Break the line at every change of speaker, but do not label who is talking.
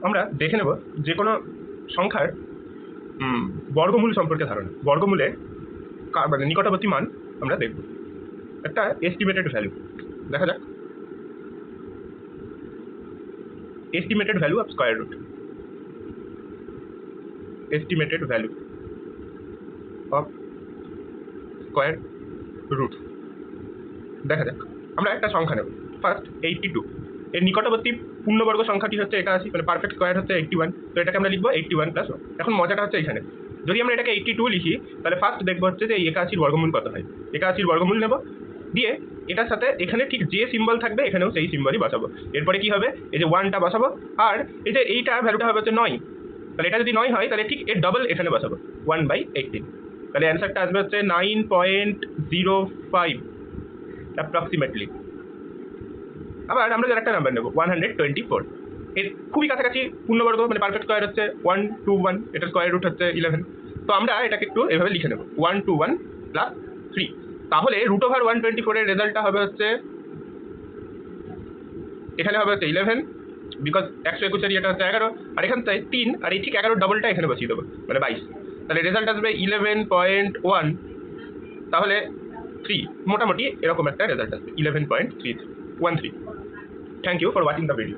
আমরা দেখে নেব যে কোনো সংখ্যার বর্গমূল সম্পর্কে ধারণা। বর্গমূলে মানে নিকটবর্তী মান আমরা দেখব। একটা এস্টিমেটেড ভ্যালু দেখা যাক। Estimated value of square root, estimated value of square root দেখা যাক। আমরা একটা সংখ্যা নেব, ফার্স্ট 82। এর নিকটবর্তী পূর্ণবর্গ সংখ্যাটি হচ্ছে 81, মানে পারফেক্ট স্কয়ার হচ্ছে 81, তো এটাকে আমরা লিখবো 81 + 1। এখন মজাটা হচ্ছে এখানে, যদি আমরা এটাকে 82 লিখি তাহলে ফার্স্ট দেখবো হচ্ছে যে এই 81 বর্গমূল কত হয়। 81 বর্গমূল নেব, দিয়ে এটার সাথে এখানে ঠিক যে সিম্বল থাকবে এখানেও সেই সিম্বলই বসাবো। এরপরে কি হবে, এই যে 1টা বসাবো, আর এই যে এইটা ভ্যালুটা হবে হচ্ছে 9, তাহলে এটা যদি 9 হয় তাহলে ঠিক এর ডবল এখানে বসাবো 1/18। তাহলে অ্যান্সারটা আসবে হচ্ছে 9.05 অ্যাপ্রক্সিমেটলি। আবার আমরা যার একটা নাম্বার নেব 124, এর খুবই কাছাকাছি পূর্ণবর্গ মানে পারফেক্ট স্কয়ার হচ্ছে 121, এটার স্কয়ার রুট হচ্ছে 11। তো আমরা এটাকে একটু এভাবে লিখে নেব 121 + 3। তাহলে √124 এর রেজাল্টটা হবে হচ্ছে এখানে হবে হচ্ছে 11, বিকজ 121 এটা হচ্ছে 11, আর এখান থেকে 3, আর এই ঠিক 11 ডবলটা এখানে বসিয়ে দেবো, মানে 22। তাহলে রেজাল্ট আসবে 11.1, তাহলে 3, মোটামুটি এরকম একটা রেজাল্ট আসবে 11.313। Thank you for watching the video.